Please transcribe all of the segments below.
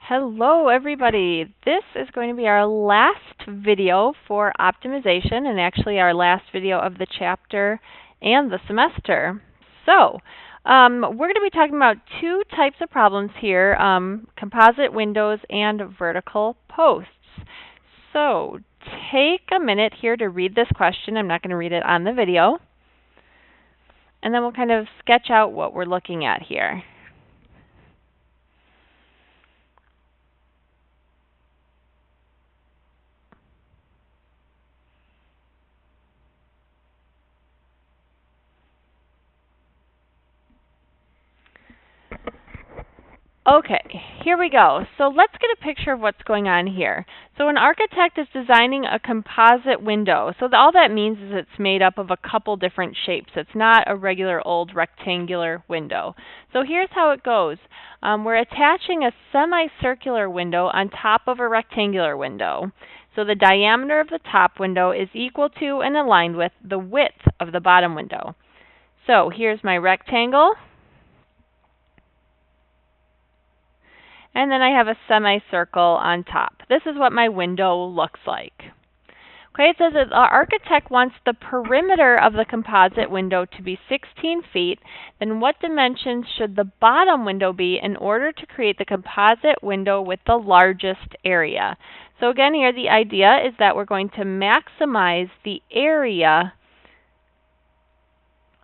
Hello everybody. This is going to be our last video for optimization and actually our last video of the chapter and the semester. We're going to be talking about two types of problems here, composite windows and vertical posts. So take a minute here to read this question. I'm not going to read it on the video. And then we'll kind of sketch out what we're looking at here. Okay, here we go. So let's get a picture of what's going on here. So an architect is designing a composite window. So all that means is it's made up of a couple different shapes. It's not a regular old rectangular window. So here's how it goes. We're attaching a semicircular window on top of a rectangular window. So the diameter of the top window is equal to and aligned with the width of the bottom window. So here's my rectangle. And then I have a semicircle on top. This is what my window looks like. Okay, it says that the architect wants the perimeter of the composite window to be 16 feet. Then what dimensions should the bottom window be in order to create the composite window with the largest area? So again here, the idea is that we're going to maximize the area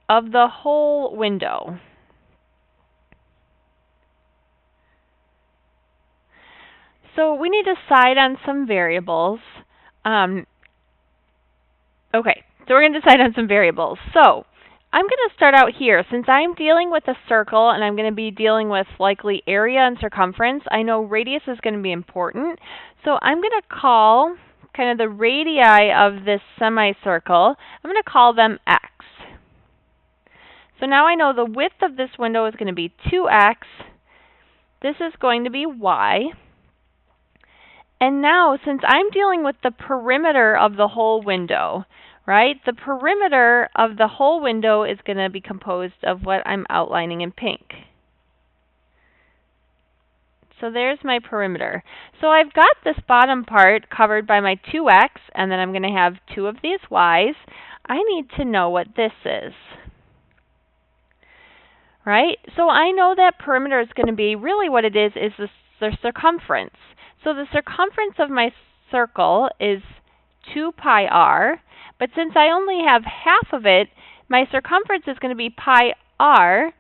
of the whole window. So we need to decide on some variables. Okay, so we're going to decide on some variables. So I'm going to start out here. Since I'm dealing with a circle and I'm going to be dealing with likely area and circumference, I know radius is going to be important. So I'm going to call kind of the radii of this semicircle, I'm going to call them x. So now I know the width of this window is going to be 2x. This is going to be y. And now, since I'm dealing with the perimeter of the whole window, right, the perimeter of the whole window is going to be composed of what I'm outlining in pink. So there's my perimeter. So I've got this bottom part covered by my 2x, and then I'm going to have 2 of these y's. I need to know what this is. Right? So I know that perimeter is going to be, really what it is the circumference. So the circumference of my circle is 2 pi r, but since I only have half of it, my circumference is going to be pi r,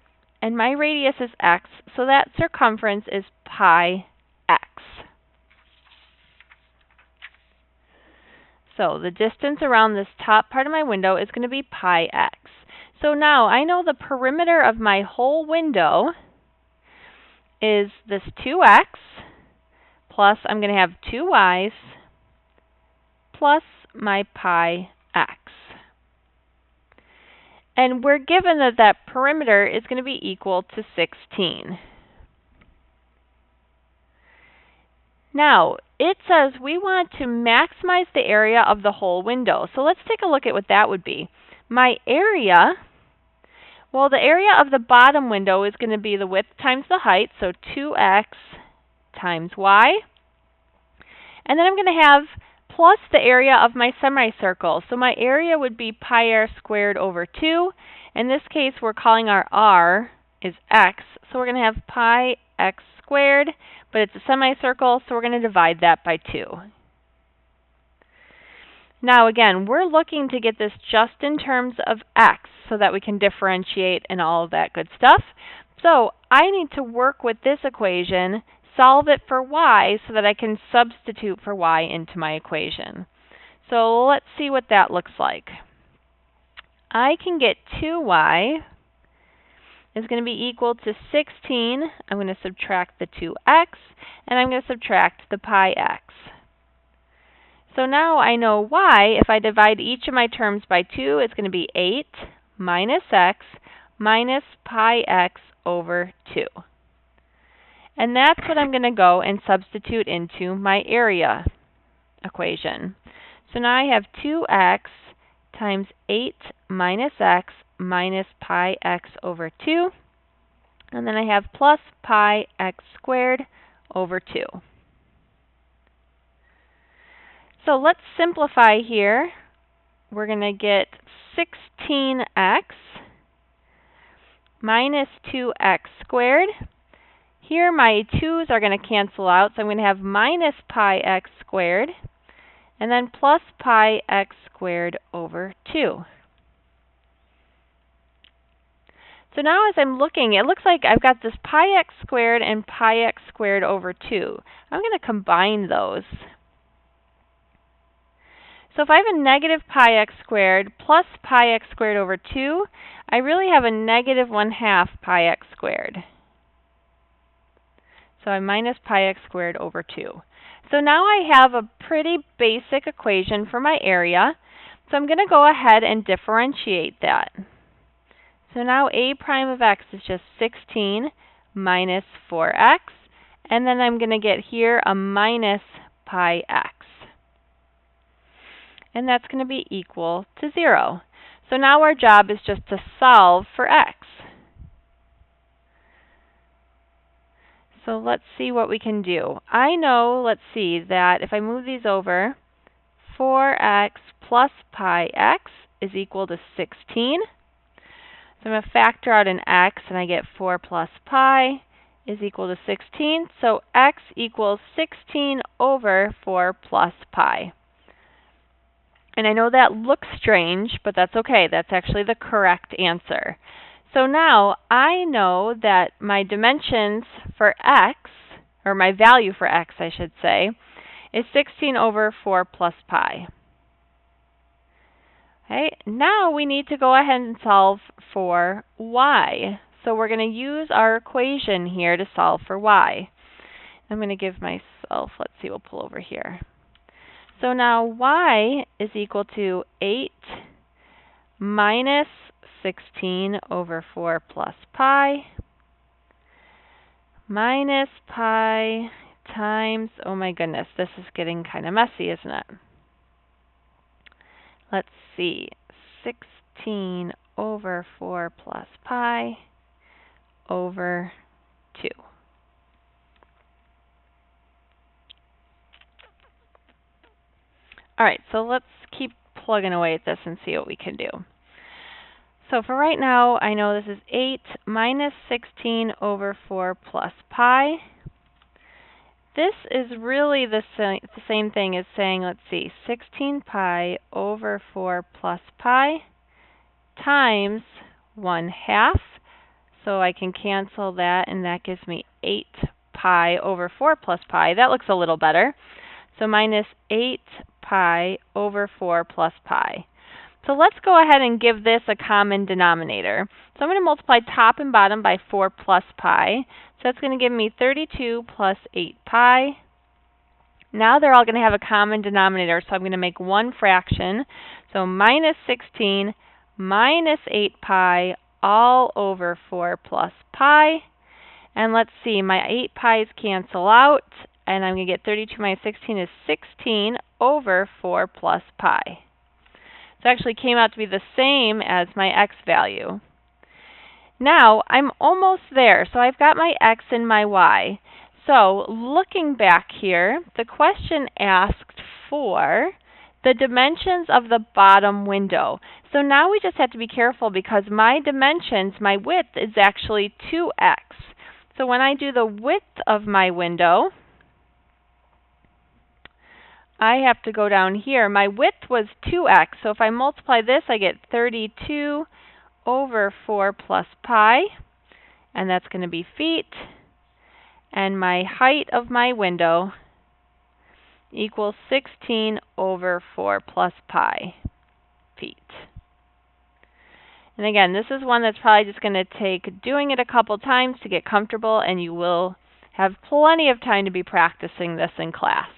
and my radius is x, so that circumference is pi x. So the distance around this top part of my window is going to be pi x. So now I know the perimeter of my whole window is this 2x, plus I'm going to have 2 y's, plus my pi x. And we're given that that perimeter is going to be equal to 16. Now, it says we want to maximize the area of the whole window. So let's take a look at what that would be. My area, well, the area of the bottom window is going to be the width times the height, so 2x times y. And then I'm going to have plus the area of my semicircle. So my area would be pi r squared over 2. In this case, we're calling our r is x. So we're going to have pi x squared, but it's a semicircle, so we're going to divide that by 2. Now again, we're looking to get this just in terms of x so that we can differentiate and all of that good stuff. So I need to work with this equation, solve it for y so that I can substitute for y into my equation. So let's see what that looks like. I can get 2y is going to be equal to 16. I'm going to subtract the 2x, and I'm going to subtract the pi x. So now I know y, if I divide each of my terms by 2, it's going to be 8 minus x minus pi x over 2. And that's what I'm going to go and substitute into my area equation. So now I have 2x times 8 minus x minus pi x over 2. And then I have plus pi x squared over 2. So let's simplify here. We're going to get 16x minus 2x squared. Here my 2's are going to cancel out, so I'm going to have minus pi x squared, and then plus pi x squared over 2. So now as I'm looking, it looks like I've got this pi x squared and pi x squared over 2. I'm going to combine those. So if I have a negative pi x squared plus pi x squared over 2, I really have a negative 1/2 pi x squared. So I minus pi x squared over 2. So now I have a pretty basic equation for my area. So I'm going to go ahead and differentiate that. So now a prime of x is just 16 minus 4x. And then I'm going to get here a minus pi x. And that's going to be equal to 0. So now our job is just to solve for x. So let's see what we can do. I know, let's see, that if I move these over, 4x plus pi x is equal to 16. So I'm going to factor out an x, and I get 4 plus pi is equal to 16. So x equals 16 over 4 plus pi. And I know that looks strange, but that's okay. That's actually the correct answer. So now I know that my dimensions for x, or my value for x, I should say, is 16 over 4 plus pi. Okay, now we need to go ahead and solve for y. So we're going to use our equation here to solve for y. I'm going to give myself, let's see, we'll pull over here. So now y is equal to 8 minus 16 over 4 plus pi minus pi times, oh my goodness, this is getting kind of messy, isn't it? Let's see, 16 over 4 plus pi over 2. All right, so let's keep plugging away at this and see what we can do. So for right now, I know this is 8 minus 16 over 4 plus pi. This is really the same thing as saying, let's see, 16 pi over 4 plus pi times 1/2. So I can cancel that, and that gives me 8 pi over 4 plus pi. That looks a little better. So minus 8 pi over 4 plus pi. So let's go ahead and give this a common denominator. So I'm going to multiply top and bottom by 4 plus pi. So that's going to give me 32 plus 8 pi. Now they're all going to have a common denominator, so I'm going to make one fraction. So minus 16 minus 8 pi all over 4 plus pi. And let's see, my 8 pi's cancel out, and I'm going to get 32 minus 16 is 16 over 4 plus pi. So it actually came out to be the same as my x value. Now, I'm almost there. So I've got my x and my y. So looking back here, the question asked for the dimensions of the bottom window. So now we just have to be careful because my dimensions, my width is actually 2x. So when I do the width of my window, I have to go down here. My width was 2x, so if I multiply this, I get 32 over 4 plus pi, and that's going to be feet. And my height of my window equals 16 over 4 plus pi feet. And again, this is one that's probably just going to take doing it a couple times to get comfortable, and you will have plenty of time to be practicing this in class.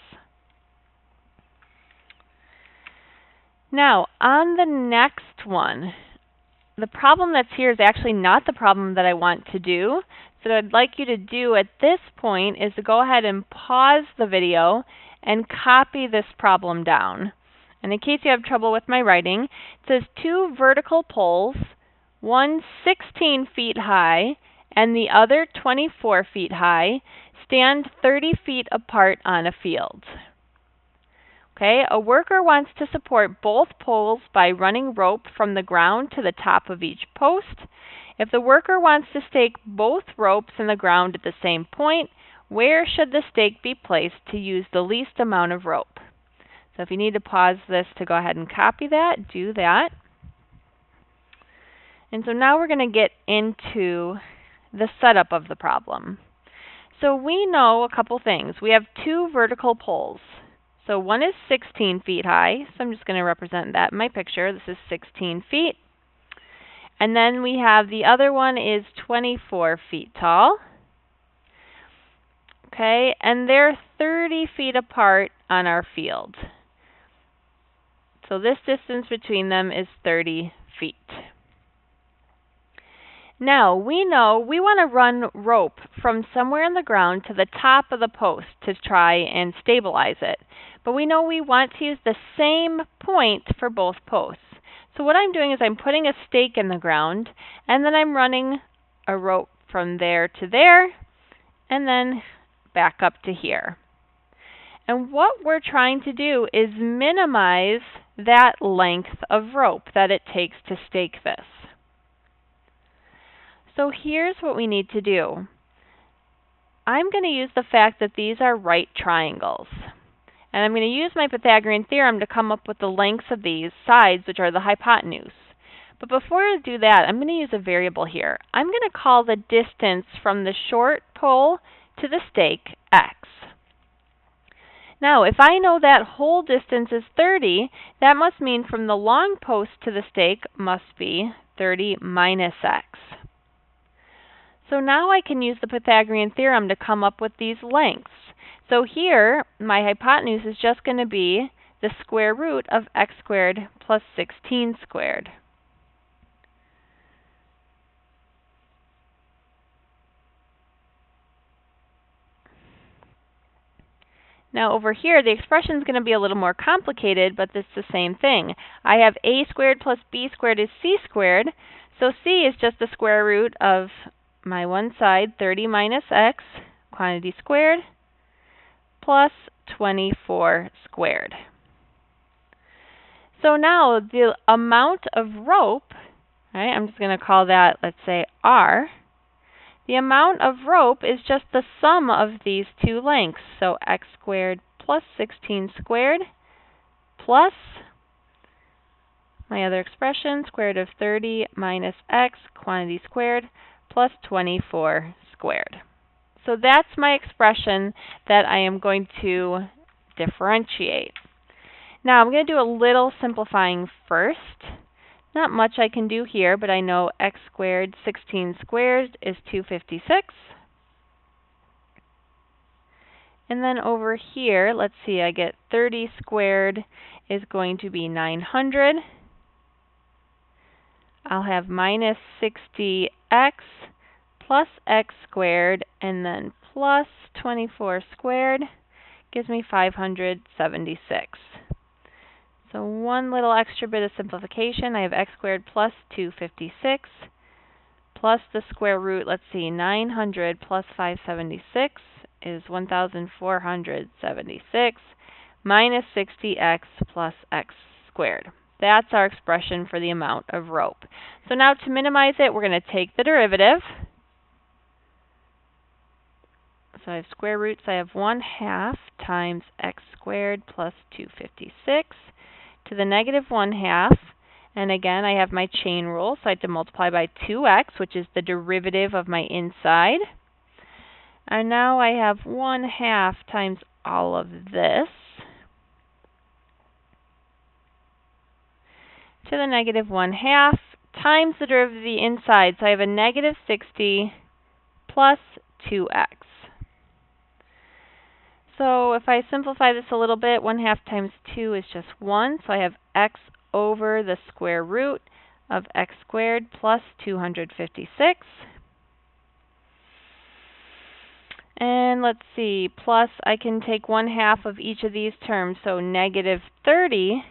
Now, on the next one, the problem that's here is actually not the problem that I want to do. So what I'd like you to do at this point is to go ahead and pause the video and copy this problem down. And in case you have trouble with my writing, it says 2 vertical poles, one 16 feet high and the other 24 feet high, stand 30 feet apart on a field. Okay, a worker wants to support both poles by running rope from the ground to the top of each post. If the worker wants to stake both ropes in the ground at the same point, where should the stake be placed to use the least amount of rope? So if you need to pause this to go ahead and copy that, do that. And so now we're going to get into the setup of the problem. So we know a couple things. We have two vertical poles. So one is 16 feet high, so I'm just going to represent that in my picture. This is 16 feet. And then we have the other one is 24 feet tall. Okay, and they're 30 feet apart on our field. So this distance between them is 30 feet. Now, we know we want to run rope from somewhere in the ground to the top of the post to try and stabilize it. But we know we want to use the same point for both posts. So what I'm doing is I'm putting a stake in the ground, and then I'm running a rope from there to there, and then back up to here. And what we're trying to do is minimize that length of rope that it takes to stake this. So here's what we need to do. I'm going to use the fact that these are right triangles. And I'm going to use my Pythagorean theorem to come up with the lengths of these sides, which are the hypotenuse. But before I do that, I'm going to use a variable here. I'm going to call the distance from the short pole to the stake x. Now, if I know that whole distance is 30, that must mean from the long post to the stake must be 30 minus x. So now I can use the Pythagorean theorem to come up with these lengths. So here, my hypotenuse is just going to be the square root of x squared plus 16 squared. Now over here, the expression is going to be a little more complicated, but it's the same thing. I have a squared plus b squared is c squared. So c is just the square root of my one side, 30 minus x, quantity squared, plus 24 squared. So now the amount of rope, right, I'm just going to call that, let's say, r. The amount of rope is just the sum of these two lengths. So x squared plus 16 squared plus my other expression, square root of 30 minus x, quantity squared, plus 24 squared. So that's my expression that I am going to differentiate. Now I'm going to do a little simplifying first. Not much I can do here, but I know x squared 16 squared is 256. And then over here, let's see, I get 30 squared is going to be 900. I'll have minus 60x plus x squared, and then plus 24 squared gives me 576. So one little extra bit of simplification. I have x squared plus 256 plus the square root, let's see, 900 plus 576 is 1,476 minus 60x plus x squared. That's our expression for the amount of rope. So now to minimize it, we're going to take the derivative. So I have square roots. I have 1/2 times x squared plus 256 to the negative 1/2. And again, I have my chain rule, so I have to multiply by 2x, which is the derivative of my inside. And now I have 1/2 times all of this to the negative 1/2 times the derivative of the inside. So I have a negative 60 plus 2x. So if I simplify this a little bit, 1/2 times 2 is just 1. So I have x over the square root of x squared plus 256. And let's see, plus I can take 1/2 of each of these terms. So negative 30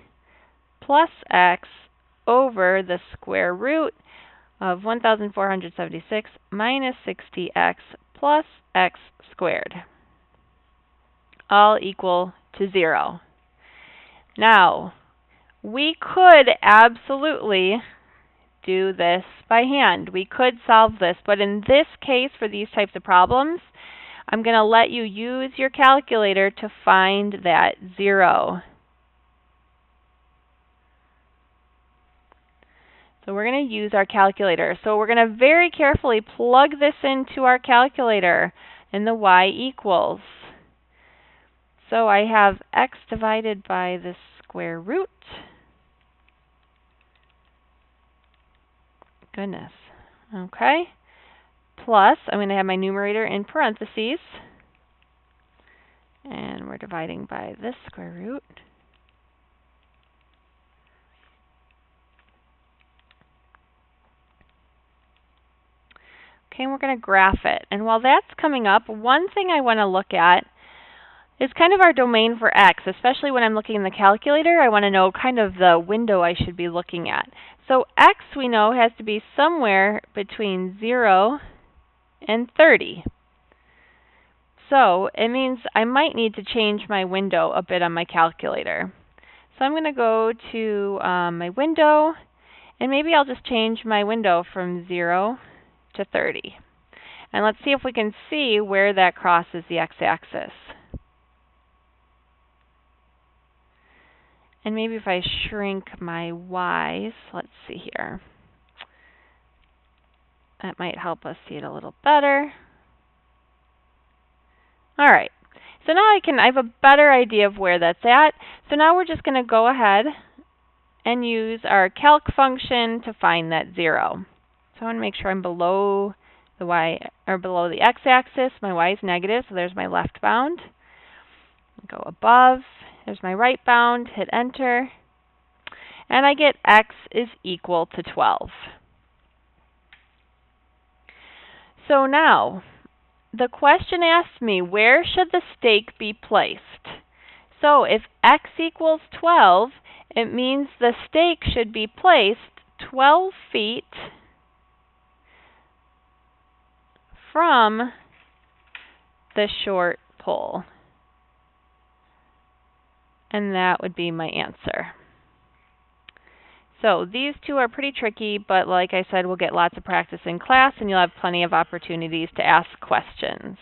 plus x over the square root of 1,476 minus 60x plus x squared, all equal to 0. Now, we could absolutely do this by hand. We could solve this, but in this case, for these types of problems, I'm going to let you use your calculator to find that 0. So we're going to use our calculator. So we're going to very carefully plug this into our calculator and the y equals. So I have x divided by the square root. Goodness. Okay. Plus, I'm going to have my numerator in parentheses. And we're dividing by this square root. Okay, and we're going to graph it. And while that's coming up, one thing I want to look at is kind of our domain for x, especially when I'm looking in the calculator. I want to know kind of the window I should be looking at. So x, we know, has to be somewhere between 0 and 30. So it means I might need to change my window a bit on my calculator. So I'm going to go to my window, and maybe I'll just change my window from 0 to 30. And let's see if we can see where that crosses the x-axis. And maybe if I shrink my y's, let's see here. That might help us see it a little better. All right. So now I have a better idea of where that's at. So now we're just going to go ahead and use our calc function to find that 0. So I want to make sure I'm below the y, or below the x-axis. My y is negative, so there's my left bound. Go above. There's my right bound. Hit enter. And I get x is equal to 12. So now, the question asks me, where should the stake be placed? So if x equals 12, it means the stake should be placed 12 feet from the short pole. And that would be my answer. So these two are pretty tricky, but like I said, we'll get lots of practice in class, and you'll have plenty of opportunities to ask questions.